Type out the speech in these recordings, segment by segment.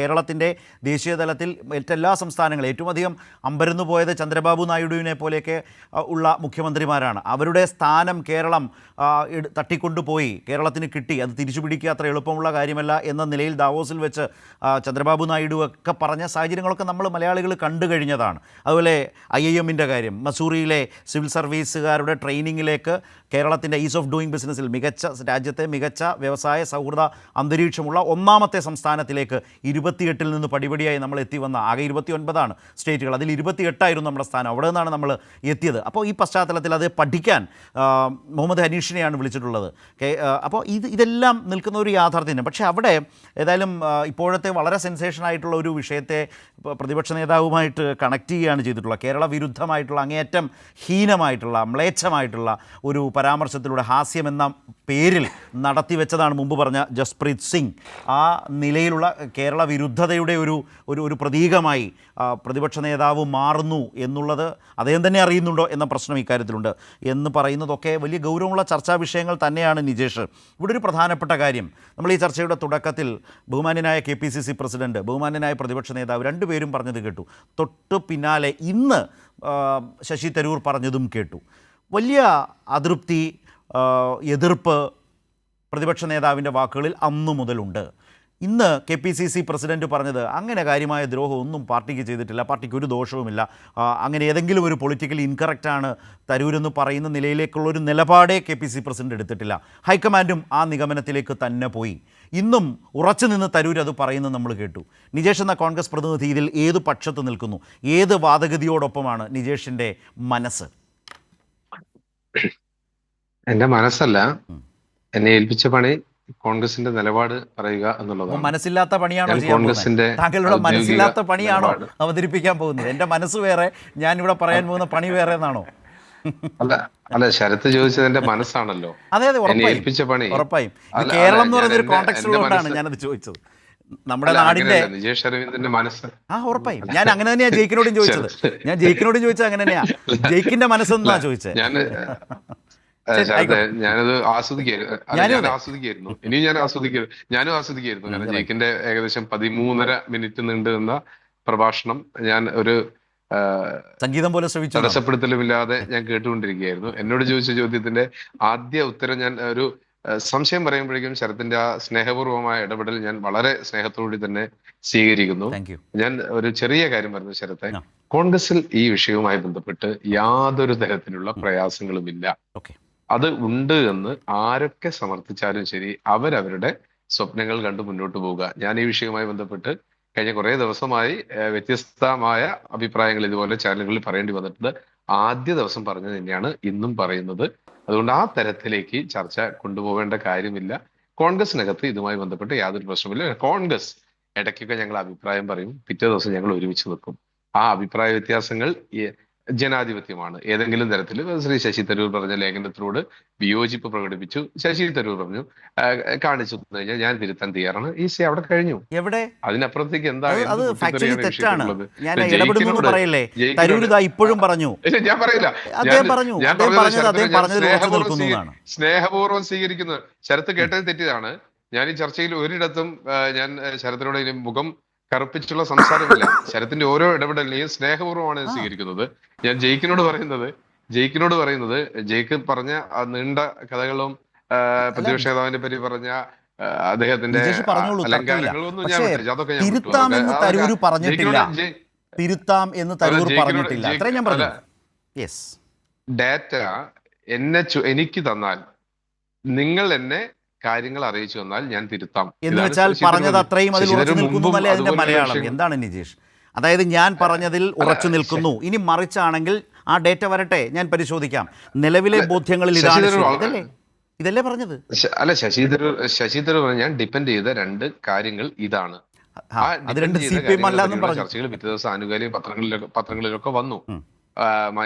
കേരളത്തിൻ്റെ ദേശീയ തലത്തിൽ മറ്റെല്ലാ സംസ്ഥാനങ്ങളും ഏറ്റവും അധികം അമ്പരന്നു പോയത് ചന്ദ്രബാബു നായിഡുവിനെ പോലെയൊക്കെ ഉള്ള മുഖ്യമന്ത്രിമാരാണ്. അവരുടെ സ്ഥാനം കേരളം തട്ടിക്കൊണ്ടുപോയി, കേരളത്തിന് കിട്ടി, അത് തിരിച്ചു പിടിക്കുക അത്ര എളുപ്പമുള്ള കാര്യമല്ല എന്ന നിലയിൽ ദാവോസിൽ വെച്ച് ചന്ദ്രബാബു നായിഡു ഒക്കെ പറഞ്ഞ സാഹചര്യങ്ങളൊക്കെ നമ്മൾ മലയാളികൾ കണ്ടു കഴിഞ്ഞതാണ്. അതുപോലെ IIMൻ്റെ കാര്യം, മസൂറിയിലെ സിവിൽ സർവീസുകാരുടെ ട്രെയിനിങ്ങിലേക്ക് കേരളത്തിൻ്റെ ഈസ് ഓഫ് ഡൂയിങ് ബിസിനസ്സിൽ രാജ്യത്തെ മികച്ച വ്യവസായ സൗഹൃദ അന്തരീക്ഷമുള്ള ഒന്നാമത്തെ സംസ്ഥാനത്തിലേക്ക് 28-ൽ നിന്ന് പടിപടിയായി നമ്മൾ എത്തി വന്ന, ആകെ 29 സ്റ്റേറ്റുകൾ, അതിൽ 28 നമ്മുടെ സ്ഥാനം. അവിടെ നിന്നാണ് നമ്മൾ എത്തിയത്. അപ്പോൾ ഈ പശ്ചാത്തലത്തിൽ അത് പഠിക്കാൻ മുഹമ്മദ് ഹനീഷിനെയാണ് വിളിച്ചിട്ടുള്ളത്. അപ്പോൾ ഇതെല്ലാം നിൽക്കുന്ന ഒരു യാഥാർത്ഥ്യം. പക്ഷേ അവിടെ ഏതായാലും ഇപ്പോഴത്തെ വളരെ സെൻസേഷനായിട്ടുള്ള ഒരു വിഷയത്തെ പ്രതിപക്ഷ നേതാവുമായിട്ട് കണക്ട് ചെയ്യുകയാണ് ചെയ്തിട്ടുള്ളത്. കേരള വിരുദ്ധമായിട്ടുള്ള, അങ്ങേയറ്റം ഹീനമായിട്ടുള്ള, മ്ലേച്ഛമായിട്ടുള്ള ഒരു പരാമർശത്തിലൂടെ ഹാസ്യമെന്ന പേരിൽ നടത്തിവെച്ചതാണ് മുമ്പ് പറഞ്ഞ ജസ്പ്രീത് സിംഗ്. ആ നിലയിലുള്ള കേരള വിരുദ്ധതയുടെ ഒരു പ്രതീകമായി പ്രതിപക്ഷ നേതാവ് മാറുന്നു എന്നുള്ളത് അദ്ദേഹം തന്നെ അറിയുന്നുണ്ടോ എന്ന പ്രശ്നം ഇക്കാര്യത്തിലുണ്ട് എന്ന് പറയുന്നതൊക്കെ വലിയ ഗൗരവമുള്ള ചർച്ചാ വിഷയങ്ങൾ തന്നെയാണ്. നിജേഷ്, ഇവിടെ ഒരു പ്രധാനപ്പെട്ട കാര്യം, നമ്മൾ ഈ ചർച്ചയുടെ തുടക്കത്തിൽ ബഹുമാന്യനായ KPCC പ്രസിഡന്റ്, ബഹുമാന്യനായ പ്രതിപക്ഷ നേതാവ് രണ്ടുപേരും പറഞ്ഞത് കേട്ടു. തൊട്ട് പിന്നാലെ ഇന്ന് ശശി തരൂർ പറഞ്ഞതും കേട്ടു. വലിയ അതൃപ്തി, എതിർപ്പ് പ്രതിപക്ഷ നേതാവിൻ്റെ വാക്കുകളിൽ അന്നു മുതലുണ്ട്. ഇന്ന് KPCC പ്രസിഡന്റ് പറഞ്ഞത് അങ്ങനെ കാര്യമായ ദ്രോഹമൊന്നും പാർട്ടിക്ക് ചെയ്തിട്ടില്ല, പാർട്ടിക്ക് ഒരു ദോഷവുമില്ല, അങ്ങനെ ഏതെങ്കിലും ഒരു പൊളിറ്റിക്കലി ഇൻകറക്റ്റാണ് തരൂരെന്ന് പറയുന്ന നിലയിലേക്കുള്ളൊരു നിലപാടേ KPCC പ്രസിഡന്റ് എടുത്തിട്ടില്ല. ഹൈക്കമാൻഡും ആ നിഗമനത്തിലേക്ക് തന്നെ പോയി. ഇന്നും ഉറച്ചു നിന്ന് തരൂർ അത് പറയുന്നത് നമ്മൾ കേട്ടു. നിജേഷ് എന്ന കോൺഗ്രസ് പ്രതിനിധി ഇതിൽ ഏത് പക്ഷത്ത് നിൽക്കുന്നു? ഏത് വാദഗതിയോടൊപ്പമാണ് നിജേഷിൻ്റെ മനസ്സ്? എന്റെ മനസ്സല്ല, എന്നെ ഏൽപ്പിച്ച പണി കോൺഗ്രസിന്റെ നിലപാട് പറയുക എന്നുള്ളതാണ്. മനസ്സില്ലാത്ത പണിയാണോ കോൺഗ്രസിന്റെ? താങ്കളുടെ മനസ്സില്ലാത്ത പണിയാണോ അവതരിപ്പിക്കാൻ പോകുന്നത്? എന്റെ മനസ്സ് വേറെ, ഞാൻ ഇവിടെ പറയാൻ പോകുന്ന പണി വേറെ എന്നാണോ? അല്ല, ശരത്ത് ചോദിച്ചത് എന്റെ മനസ്സാണല്ലോ. അതെ അതെ, ഏൽപ്പിച്ച പണി ഉറപ്പായും. കേരളം എന്ന് പറയുന്ന ഒരു കോൺടെക്സ്റ്റിലുകൊണ്ടാണ് ഞാനത് ചോദിച്ചത്. നമ്മുടെ നാടിന്റെ നിജേഷ് അരവിന്ദന്റെ മനസ്സ് ഉറപ്പായും. ഞാൻ അങ്ങനെ തന്നെയാ ജയിക്കിനോടും ചോദിച്ചത്. ഞാൻ ജയിക്കിനോടും ചോദിച്ചത് അങ്ങനെ തന്നെയാ. ജയിക്കിന്റെ മനസ്സെന്നാ ചോദിച്ചത്. ഞാനത് ആസ്വദിക്കായിരുന്നു. ഇനിയും ഞാനും ആസ്വദിക്കായിരുന്നു. കാരണം ജയിക്കിന്റെ ഏകദേശം 13.5 മിനിറ്റ് നീണ്ടു നിന്ന പ്രഭാഷണം ഞാൻ ഒരു സംഗീതം പോലെ തടസ്സപ്പെടുത്തലുമില്ലാതെ ഞാൻ കേട്ടുകൊണ്ടിരിക്കുകയായിരുന്നു. എന്നോട് ചോദിച്ച ചോദ്യത്തിന്റെ ആദ്യ ഉത്തരം ഞാൻ ഒരു സംശയം പറയുമ്പോഴേക്കും ശരത്തിന്റെ ആ സ്നേഹപൂർവമായ ഇടപെടൽ ഞാൻ വളരെ സ്നേഹത്തോടെ തന്നെ സ്വീകരിക്കുന്നു. ഞാൻ ഒരു ചെറിയ കാര്യം പറഞ്ഞു ശരത്തെ. കോൺഗ്രസിൽ ഈ വിഷയവുമായി ബന്ധപ്പെട്ട് യാതൊരു തരത്തിലുള്ള പ്രയാസങ്ങളുമില്ല. അത് ഉണ്ട് എന്ന് ആരൊക്കെ സമർത്ഥിച്ചാലും ശരി, അവരവരുടെ സ്വപ്നങ്ങൾ കണ്ട് മുന്നോട്ട് പോവുക. ഞാൻ ഈ വിഷയവുമായി ബന്ധപ്പെട്ട് കഴിഞ്ഞ കുറേ ദിവസമായി വ്യത്യസ്തമായ അഭിപ്രായങ്ങൾ ഇതുപോലെ ചാനലുകളിൽ പറയേണ്ടി വന്നിട്ടുണ്ട്. ആദ്യ ദിവസം പറഞ്ഞത് തന്നെയാണ് ഇന്നും പറയുന്നത്. അതുകൊണ്ട് ആ തരത്തിലേക്ക് ചർച്ച കൊണ്ടുപോകേണ്ട കാര്യമില്ല. കോൺഗ്രസിനകത്ത് ഇതുമായി ബന്ധപ്പെട്ട് യാതൊരു പ്രശ്നമില്ല. കോൺഗ്രസ് ഇടയ്ക്കൊക്കെ ഞങ്ങൾ അഭിപ്രായം പറയും, പിറ്റേ ദിവസം ഞങ്ങൾ ഒരുമിച്ച് നിൽക്കും. ആ അഭിപ്രായ വ്യത്യാസങ്ങൾ ജനാധിപത്യമാണ്. ഏതെങ്കിലും തരത്തിൽ ശ്രീ ശശി തരൂർ പറഞ്ഞ ലേഖനത്തിനോട് വിയോജിപ്പ് പ്രകടിപ്പിച്ചു, ശശി തരൂർ പറഞ്ഞു, കാണിച്ചു കഴിഞ്ഞാൽ ഞാൻ തിരുത്താൻ തയ്യാറാണ്. അവിടെ കഴിഞ്ഞു. എവിടെ അതിനപ്പുറത്തേക്ക് എന്താണ്? ഞാൻ പറയില്ല. സ്നേഹപൂർവ്വം സ്വീകരിക്കുന്നത്. ശരത്ത് കേട്ടത് തെറ്റിയതാണ്. ഞാൻ ഈ ചർച്ചയിൽ ഒരിടത്തും ഞാൻ ശരത്തിനോട് മുഖം കറുപ്പിച്ചുള്ള സംസാരമില്ല. ശരത്തിന്റെ ഓരോ ഇടപെടലിനെയും സ്നേഹപൂർവ്വമാണ് സ്വീകരിക്കുന്നത്. ഞാൻ ജയിക്കിനോട് പറയുന്നത് ജയിക്ക് പറഞ്ഞ നീണ്ട കഥകളും പ്രതിപക്ഷ നേതാവിനെ പറ്റി പറഞ്ഞ അദ്ദേഹത്തിന്റെ അലങ്കാരങ്ങളൊന്നും ഞാൻ അതൊക്കെ ഡാറ്റ എനിക്ക് തന്നാൽ, നിങ്ങൾ എന്നെ കാര്യങ്ങൾ അറിയിച്ചു തന്നാൽ ഞാൻ തിരുത്താം എന്ന് വെച്ചാൽ പറഞ്ഞത് അത്രയും അതിൽ ഉറച്ചു നിൽക്കുന്നതല്ലേ അതിന്റെ മലയാളം? എന്താണ് നിജേഷ്? അതായത് ഞാൻ പറഞ്ഞതിൽ ഉറച്ചു നിൽക്കുന്നു, ഇനി മറിച്ചാണെങ്കിൽ ആ ഡേറ്റ വരട്ടെ, ഞാൻ പരിശോധിക്കാം, നിലവിലെ ബോധ്യങ്ങളിൽ ഇതല്ലേ പറഞ്ഞത്? അല്ല, ശശി തരൂർ ഞാൻ ഡിപ്പെൻഡ് ചെയ്ത 2 കാര്യങ്ങൾ ഇതാണ്. ചർച്ചകൾ പിറ്റേ ദിവസം ആനുകാലിക പത്രങ്ങളിലൊക്കെ വന്നു.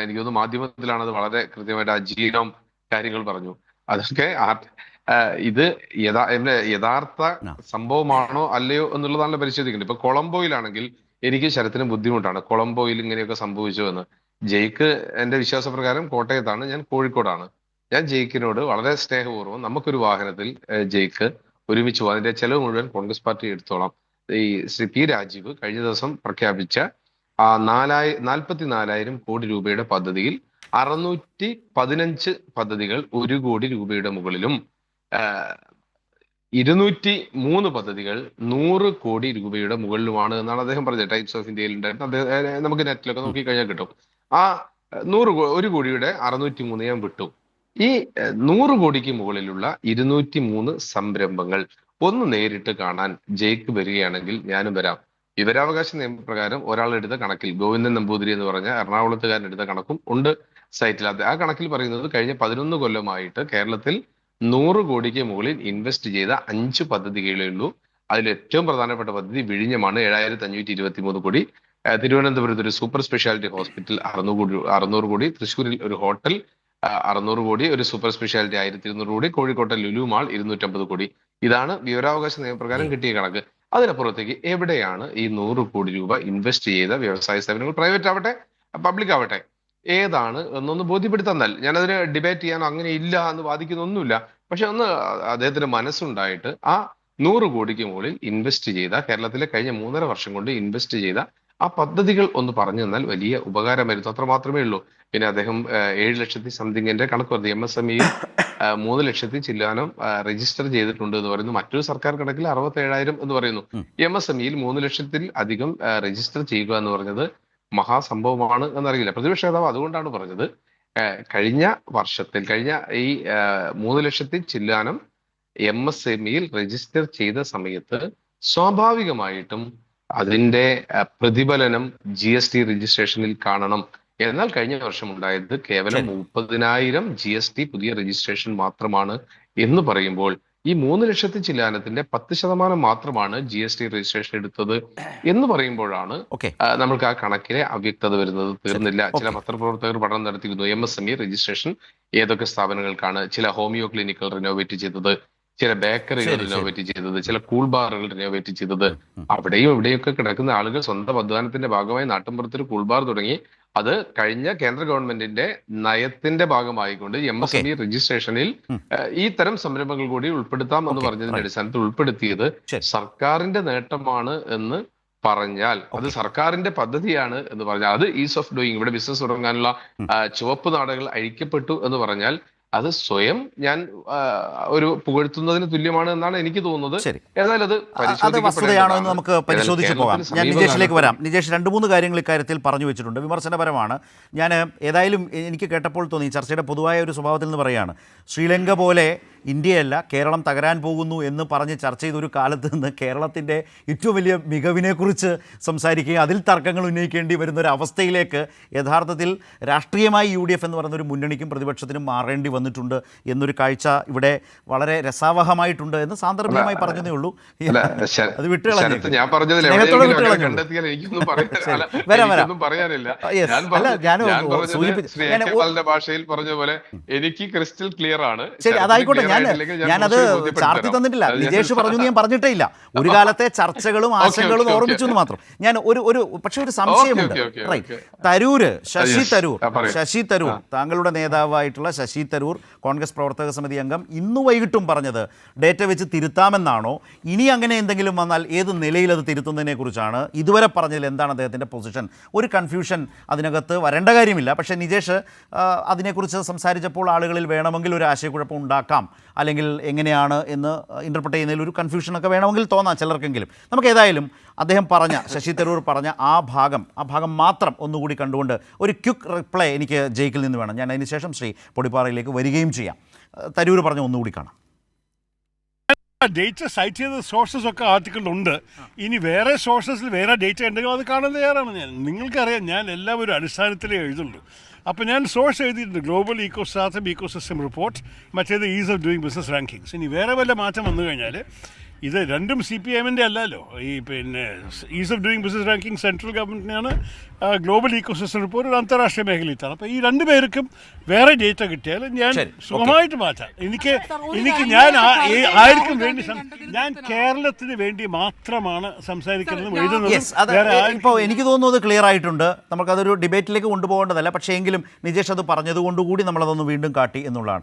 എനിക്ക് തോന്നുന്നു മാധ്യമത്തിലാണ് അത് വളരെ കൃത്യമായിട്ട് ആ ജീനോം കാര്യങ്ങൾ പറഞ്ഞു. അതൊക്കെ ഇത് യഥാർത്ഥ സംഭവമാണോ അല്ലയോ എന്നുള്ളതാണല്ലോ പരിശോധിക്കുന്നത്. ഇപ്പൊ കൊളംബോയിലാണെങ്കിൽ എനിക്ക് ശരത്തിന് ബുദ്ധിമുട്ടാണ്, കൊളംബോയിൽ ഇങ്ങനെയൊക്കെ സംഭവിച്ചു എന്ന്. ജയിക്ക് എന്റെ വിശ്വാസപ്രകാരം കോട്ടയത്താണ്, ഞാൻ കോഴിക്കോടാണ്. ഞാൻ ജയിക്കിനോട് വളരെ സ്നേഹപൂർവ്വം നമുക്കൊരു വാഹനത്തിൽ ജയിക്ക് ഒരുമിച്ച് പോകും, അതിന്റെ ചെലവ് മുഴുവൻ കോൺഗ്രസ് പാർട്ടി എടുത്തോളാം, ഈ ശ്രീ പി രാജീവ് കഴിഞ്ഞ ദിവസം പ്രഖ്യാപിച്ച ആ 44,000 കോടി രൂപയുടെ പദ്ധതിയിൽ 615 പദ്ധതികൾ 1 കോടി രൂപയുടെ മുകളിലും 203 പദ്ധതികൾ 100 കോടി രൂപയുടെ മുകളിലുമാണ് എന്നാണ് അദ്ദേഹം പറഞ്ഞത്. ടൈംസ് ഓഫ് ഇന്ത്യയിൽ ഉണ്ടായിരുന്നു. നമുക്ക് നെറ്റിലൊക്കെ നോക്കി കഴിഞ്ഞാൽ കിട്ടും. ആ 1 കോടിയുടെ 603 ഞാൻ വിട്ടു. ഈ 100 കോടിക്ക് മുകളിലുള്ള 203 സംരംഭങ്ങൾ ഒന്ന് നേരിട്ട് കാണാൻ ജയ്ക്ക് വരികയാണെങ്കിൽ ഞാനും വരാം. വിവരാവകാശ നിയമപ്രകാരം ഒരാൾ എടുത്ത കണക്കിൽ, ഗോവിന്ദൻ നമ്പൂതിരി എന്ന് പറഞ്ഞ എറണാകുളത്തുകാരൻ എടുത്ത കണക്കും ഉണ്ട് സൈറ്റിൽ. ആ കണക്കിൽ പറയുന്നത് കഴിഞ്ഞ 11 കൊല്ലമായിട്ട് കേരളത്തിൽ 100 കോടിക്ക് മുകളിൽ ഇൻവെസ്റ്റ് ചെയ്ത 5 പദ്ധതികളേ ഉള്ളൂ. അതിൽ ഏറ്റവും പ്രധാനപ്പെട്ട പദ്ധതി വിഴിഞ്ഞമാണ്, 7,523 കോടി. തിരുവനന്തപുരത്ത് ഒരു സൂപ്പർ സ്പെഷ്യാലിറ്റി ഹോസ്പിറ്റൽ 600 കോടി. തൃശ്ശൂരിൽ ഒരു ഹോട്ടൽ 600 കോടി. ഒരു സൂപ്പർ സ്പെഷ്യാലിറ്റി 1,200 കോടി. കോഴിക്കോട്ടെ ലുലു മാൾ 250 കോടി. ഇതാണ് വിവരാവകാശ നിയമപ്രകാരം കിട്ടിയ കണക്ക്. അതിനപ്പുറത്തേക്ക് എവിടെയാണ് ഈ 100 കോടി രൂപ ഇൻവെസ്റ്റ് ചെയ്ത വ്യവസായ സ്ഥാപനങ്ങൾ, പ്രൈവറ്റ് ആവട്ടെ പബ്ലിക് ആവട്ടെ, ഏതാണ് എന്നൊന്ന് ബോധ്യപ്പെടുത്താൻ. ഞാനതിന് ഡിബേറ്റ് ചെയ്യാനോ അങ്ങനെ ഇല്ല എന്ന് വാദിക്കുന്നൊന്നുമില്ല. പക്ഷെ ഒന്ന് അദ്ദേഹത്തിന് മനസ്സുണ്ടായിട്ട് ആ 100 കോടിക്ക് മുകളിൽ ഇൻവെസ്റ്റ് ചെയ്ത, കേരളത്തിലെ കഴിഞ്ഞ 3.5 വർഷം കൊണ്ട് ഇൻവെസ്റ്റ് ചെയ്ത ആ പദ്ധതികൾ ഒന്ന് പറഞ്ഞു തന്നാൽ വലിയ ഉപകാരമായിരുന്നു. അത്ര മാത്രമേ ഉള്ളൂ. പിന്നെ അദ്ദേഹം 7 ലക്ഷത്തി സംതിങ്ങിന്റെ കണക്ക് പറഞ്ഞു. MSMEയിൽ 3 ലക്ഷത്തി ചില്ലാനം രജിസ്റ്റർ ചെയ്തിട്ടുണ്ട് എന്ന് പറയുന്നു. മറ്റൊരു സർക്കാർ കണക്കിൽ 67,000 എന്ന് പറയുന്നു. MSMEയിൽ 3 ലക്ഷത്തിൽ അധികം രജിസ്റ്റർ ചെയ്യുക എന്ന് പറഞ്ഞത് മഹാസംഭവമാണ് എന്നറിയില്ല. പ്രതിപക്ഷ നേതാവ് അതുകൊണ്ടാണ് പറഞ്ഞത് കഴിഞ്ഞ ഈ 3 ലക്ഷത്തി ചില്ലാനം MSMEയിൽ രജിസ്റ്റർ ചെയ്ത സമയത്ത് സ്വാഭാവികമായിട്ടും അതിന്റെ പ്രതിഫലനം GST രജിസ്ട്രേഷനിൽ കാണണം. എന്നാൽ കഴിഞ്ഞ വർഷം ഉണ്ടായത് കേവലം 30,000 GST പുതിയ രജിസ്ട്രേഷൻ മാത്രമാണ് എന്ന് പറയുമ്പോൾ ഈ 3 ലക്ഷത്തി ചില്ലാനത്തിന്റെ 10% മാത്രമാണ് GST രജിസ്ട്രേഷൻ എടുത്തത് എന്ന് പറയുമ്പോഴാണ് നമ്മൾക്ക് ആ കണക്കിലെ അവ്യക്തത വരുന്നത്. തീർന്നില്ല. ചില പത്രപ്രവർത്തകർ പഠനം നടത്തിയിരുന്നു. MSME രജിസ്ട്രേഷൻ ഏതൊക്കെ സ്ഥാപനങ്ങൾക്കാണ്, ചില ഹോമിയോ ക്ലിനിക്കുകൾ റിനോവേറ്റ് ചെയ്തത്, ചില ബേക്കറികൾ റിനോവേറ്റ് ചെയ്തത്, ചില കൂൾ ബാറുകൾ റിനോവേറ്റ് ചെയ്തത്. അവിടെയും ഇവിടെയൊക്കെ കിടക്കുന്ന ആളുകൾ സ്വന്തം അധ്വാനത്തിന്റെ ഭാഗമായി നാട്ടിൻപുറത്തൊരു കൂൾ ബാർ തുടങ്ങി. അത് കഴിഞ്ഞ കേന്ദ്ര ഗവൺമെന്റിന്റെ നയത്തിന്റെ ഭാഗമായിക്കൊണ്ട് MSME രജിസ്ട്രേഷനിൽ ഈ തരം സംരംഭങ്ങൾ കൂടി ഉൾപ്പെടുത്താം എന്ന് പറഞ്ഞതിന്റെ അടിസ്ഥാനത്തിൽ ഉൾപ്പെടുത്തിയത് സർക്കാരിന്റെ നേട്ടമാണ് എന്ന് പറഞ്ഞാൽ, അത് സർക്കാരിന്റെ പദ്ധതിയാണ് എന്ന് പറഞ്ഞാൽ, അത് ഈസ് ഓഫ് ഡൂയിങ്, ഇവിടെ ബിസിനസ് തുടങ്ങാനുള്ള ചുവപ്പ് നാടകൾ അഴിക്കപ്പെട്ടു എന്ന് പറഞ്ഞാൽ അത് സ്വയം ഞാൻ ഒരു പുകഴ്ത്തുന്നതിന് തുല്യമാണ് എന്നാണ് എനിക്ക് തോന്നുന്നത്. എന്നാൽ അത് വസ്തുതയാണോ എന്ന് നമുക്ക് പരിശോധിച്ച് പോകാം. ഞാൻ നിജേഷിലേക്ക് വരാം. നിജേഷ് 2-3 കാര്യങ്ങൾ ഇക്കാര്യത്തിൽ പറഞ്ഞു വെച്ചിട്ടുണ്ട്. വിമർശനപരമാണ്. ഞാൻ ഏതായാലും എനിക്ക് കേട്ടപ്പോൾ തോന്നി, ചർച്ചയുടെ പൊതുവായ ഒരു സ്വഭാവത്തിൽ നിന്ന് പറയുകയാണ്, ശ്രീലങ്ക പോലെ ഇന്ത്യയല്ല കേരളം തകരാൻ പോകുന്നു എന്ന് പറഞ്ഞ് ചർച്ച ചെയ്തൊരു കാലത്ത് നിന്ന് കേരളത്തിൻ്റെ ഏറ്റവും വലിയ മികവിനെക്കുറിച്ച് സംസാരിക്കുകയും അതിൽ തർക്കങ്ങൾ ഉന്നയിക്കേണ്ടി വരുന്ന ഒരു അവസ്ഥയിലേക്ക് യഥാർത്ഥത്തിൽ രാഷ്ട്രീയമായി UDF എന്ന് പറയുന്നൊരു മുന്നണിക്കും പ്രതിപക്ഷത്തിനും മാറേണ്ടി വന്നിട്ടുണ്ട് എന്നൊരു കാഴ്ച ഇവിടെ വളരെ രസാവഹമായിട്ടുണ്ട് എന്ന് സാന്ദർഭികമായി പറഞ്ഞതേ ഉള്ളൂ. അത് വിട്ടുകളഞ്ഞു. ഭാഷയിൽ പറഞ്ഞ പോലെ എനിക്ക് ക്രിസ്റ്റൽ ക്ലിയർ ആണ്. ശരി, അതായിക്കോട്ടെ. ഞാനത് ചാർത്തി തന്നിട്ടില്ല. നിജേഷ് പറഞ്ഞു ഞാൻ പറഞ്ഞിട്ടേ ഇല്ല. ഒരു കാലത്തെ ചർച്ചകളും ആശയങ്ങളും ഓർമ്മിച്ചു എന്ന് മാത്രം. ഞാൻ പക്ഷെ ഒരു സംശയമുണ്ട്. ശശി തരൂർ താങ്കളുടെ നേതാവായിട്ടുള്ള ശശി തരൂർ, കോൺഗ്രസ് പ്രവർത്തക സമിതി അംഗം, ഇന്ന് വൈകിട്ടും പറഞ്ഞത് ഡേറ്റ വെച്ച് തിരുത്താമെന്നാണോ? ഇനി അങ്ങനെ എന്തെങ്കിലും വന്നാൽ ഏത് നിലയിൽ അത് തിരുത്തുന്നതിനെ കുറിച്ചാണ്? ഇതുവരെ പറഞ്ഞതിൽ എന്താണ് അദ്ദേഹത്തിൻ്റെ പൊസിഷൻ? ഒരു കൺഫ്യൂഷൻ അതിനകത്ത് വരേണ്ട കാര്യമില്ല. പക്ഷേ നിജേഷ് അതിനെക്കുറിച്ച് സംസാരിച്ചപ്പോൾ ആളുകളിൽ വേണമെങ്കിൽ ഒരു ആശയക്കുഴപ്പം ഉണ്ടാക്കാം, അല്ലെങ്കിൽ എങ്ങനെയാണ് എന്ന് ഇൻ്റർപ്രറ്റ് ചെയ്യുന്നതിൽ ഒരു കൺഫ്യൂഷനൊക്കെ വേണമെങ്കിൽ തോന്നാം ചിലർക്കെങ്കിലും. നമുക്ക് ഏതായാലും അദ്ദേഹം പറഞ്ഞ, ശശി തരൂർ പറഞ്ഞ ആ ഭാഗം മാത്രം ഒന്നുകൂടി കണ്ടുകൊണ്ട് ഒരു ക്വിക്ക് റിപ്ലൈ എനിക്ക് ജയിക്കിൽ നിന്ന് വേണം. ഞാൻ അതിന് ശേഷം ശ്രീ പൊടിപ്പാറയിലേക്ക് വരികയും ചെയ്യാം. തരൂർ പറഞ്ഞ ഒന്നുകൂടി കാണാം. ഡേറ്റ സൈറ്റ് ചെയ്ത സോഴ്സസ് ഒക്കെ ആർട്ടിക്കിളുണ്ട്. ഇനി വേറെ സോഴ്സസിൽ വേറെ ഡേറ്റ ഉണ്ടെങ്കിൽ അത് കാണാൻ തയ്യാറാണ് ഞാൻ. നിങ്ങൾക്കറിയാം, ഞാൻ എല്ലാം ഒരു അടിസ്ഥാനത്തിലേ എഴുതുള്ളൂ. അപ്പോൾ ഞാൻ സോഴ്സ് എഴുതിയിട്ടുണ്ട്, ഗ്ലോബൽ ഇക്കോസിസ്റ്റം റിപ്പോർട്ട്, മറ്റേത് is of doing business rankings. ഇനി വേറെ വല്ല മാറ്റം വന്നു കഴിഞ്ഞാൽ ഇത് രണ്ടും CPIMൻ്റെ അല്ലല്ലോ. ഈ ease of doing business ranking central ഗവൺമെൻറ്റിനാണ്, ഗ്ലോബൽ ഇക്കോസിസ്റ്റം റിപ്പോർട്ട് ഒരു അന്താരാഷ്ട്രീയ മേഖലയിലാണ്. അപ്പോൾ ഈ 2 പേർക്കും വേറെ ഡേറ്റ കിട്ടിയാൽ ഞാൻ സുഖമായിട്ട് മാറ്റാം. എനിക്ക് ഞാൻ ആർക്കും വേണ്ടി, ഞാൻ കേരളത്തിന് വേണ്ടി മാത്രമാണ് സംസാരിക്കുന്നത്, എഴുതുന്നത്. ഇപ്പോൾ എനിക്ക് തോന്നുന്നത് ക്ലിയർ ആയിട്ടുണ്ട്. നമുക്കതൊരു ഡിബേറ്റിലേക്ക് കൊണ്ടുപോകേണ്ടതല്ല. പക്ഷേ എങ്കിലും നിജേഷ് അത് പറഞ്ഞതുകൊണ്ടുകൂടി നമ്മളതൊന്ന് വീണ്ടും കാട്ടി എന്നുള്ളതാണ്.